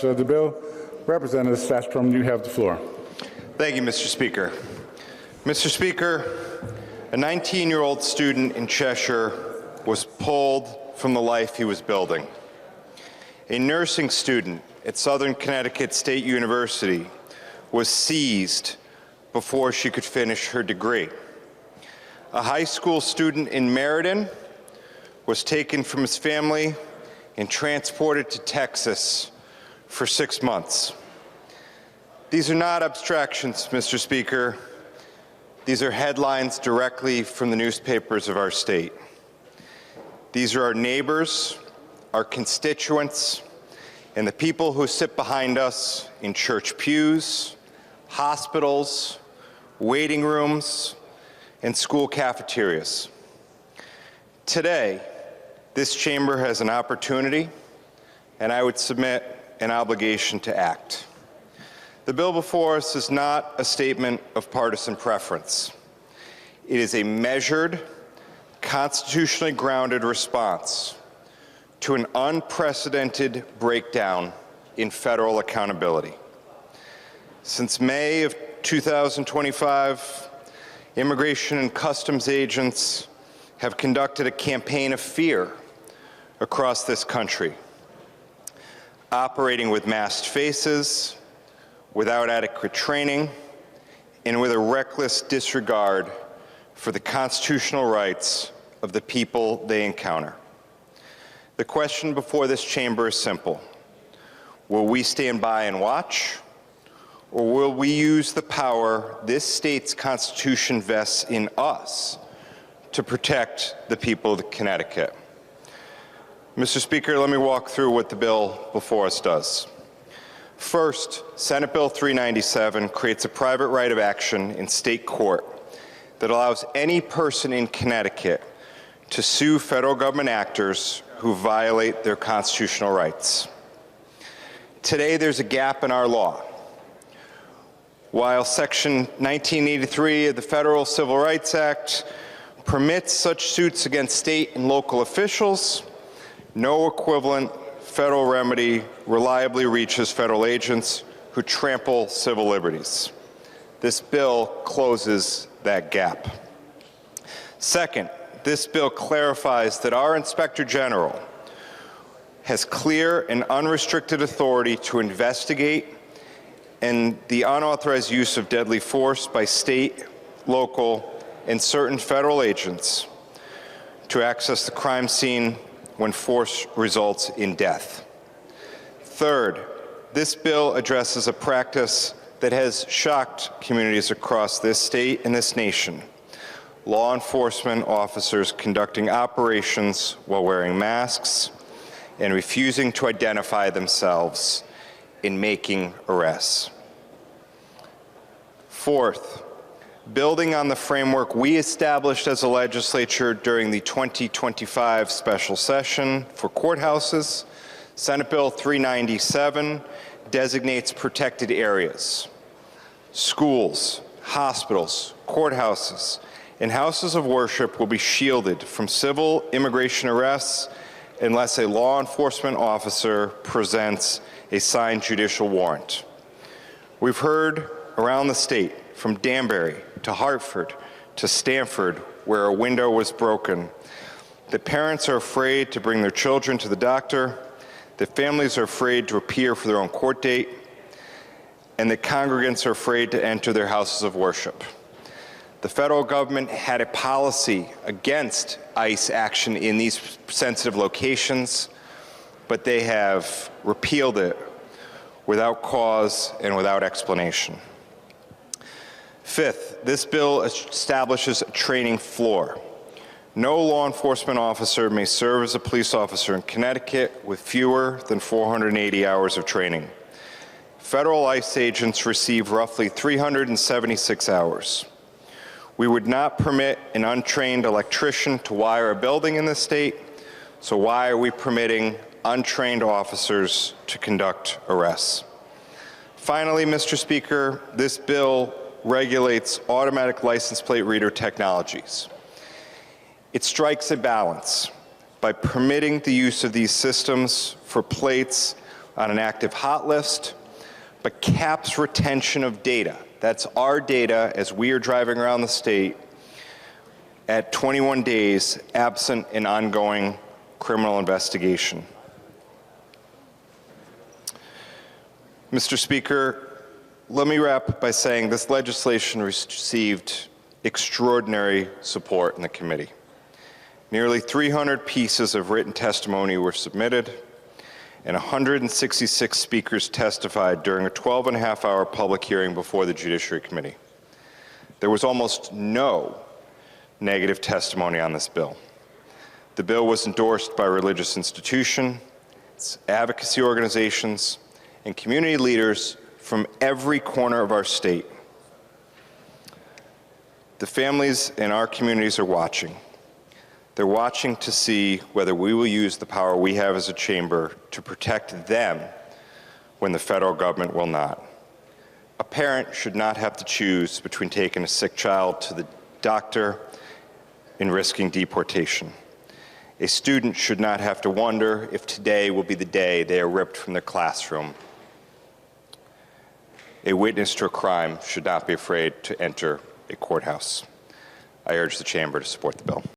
Of the bill. Representative Stafstrom, you have the floor. Thank you, Mr. Speaker. Mr. Speaker, a 19-year-old student in Cheshire was pulled from the life he was building. A nursing student at Southern Connecticut State University was seized before she could finish her degree. A high school student in Meriden was taken from his family and transported to Texas for 6 months. These are not abstractions, Mr. Speaker. These are headlines directly from the newspapers of our state. These are our neighbors, our constituents, and the people who sit behind us in church pews, hospitals, waiting rooms, and school cafeterias. Today, this chamber has an opportunity, and I would submit an obligation to act. The bill before us is not a statement of partisan preference. It is a measured, constitutionally grounded response to an unprecedented breakdown in federal accountability. Since May of 2025, immigration and customs agents have conducted a campaign of fear across this country, operating with masked faces, without adequate training, and with a reckless disregard for the constitutional rights of the people they encounter. The question before this chamber is simple. Will we stand by and watch, or will we use the power this state's Constitution vests in us to protect the people of Connecticut? Mr. Speaker, let me walk through what the bill before us does. First, Senate Bill 397 creates a private right of action in state court that allows any person in Connecticut to sue federal government actors who violate their constitutional rights. Today, there's a gap in our law. While Section 1983 of the Federal Civil Rights Act permits such suits against state and local officials, no equivalent federal remedy reliably reaches federal agents who trample civil liberties. This bill closes that gap. Second, this bill clarifies that our Inspector General has clear and unrestricted authority to investigate and the unauthorized use of deadly force by state, local, and certain federal agents to access the crime scene when force results in death. Third, this bill addresses a practice that has shocked communities across this state and this nation. Law enforcement officers conducting operations while wearing masks and refusing to identify themselves in making arrests. Fourth, building on the framework we established as a legislature during the 2025 special session for courthouses, Senate Bill 397 designates protected areas. Schools, hospitals, courthouses, and houses of worship will be shielded from civil immigration arrests unless a law enforcement officer presents a signed judicial warrant. We've heard around the state, from Danbury to Hartford to Stamford, where a window was broken, that parents are afraid to bring their children to the doctor, that families are afraid to appear for their own court date, and that congregants are afraid to enter their houses of worship. The federal government had a policy against ICE action in these sensitive locations, but they have repealed it without cause and without explanation. Fifth, this bill establishes a training floor. No law enforcement officer may serve as a police officer in Connecticut with fewer than 480 hours of training. Federal ICE agents receive roughly 376 hours. We would not permit an untrained electrician to wire a building in this state, so why are we permitting untrained officers to conduct arrests? Finally, Mr. Speaker, this bill regulates automatic license plate reader technologies. It strikes a balance by permitting the use of these systems for plates on an active hot list, but caps retention of data. That's our data as we are driving around the state at 21 days absent an ongoing criminal investigation. Mr. Speaker, let me wrap by saying this legislation received extraordinary support in the committee. Nearly 300 pieces of written testimony were submitted, and 166 speakers testified during a 12-and-a-half-hour public hearing before the Judiciary Committee. There was almost no negative testimony on this bill. The bill was endorsed by religious institutions, advocacy organizations, and community leaders from every corner of our state. The families in our communities are watching. They're watching to see whether we will use the power we have as a chamber to protect them when the federal government will not. A parent should not have to choose between taking a sick child to the doctor and risking deportation. A student should not have to wonder if today will be the day they are ripped from their classroom. A witness to a crime should not be afraid to enter a courthouse. I urge the chamber to support the bill.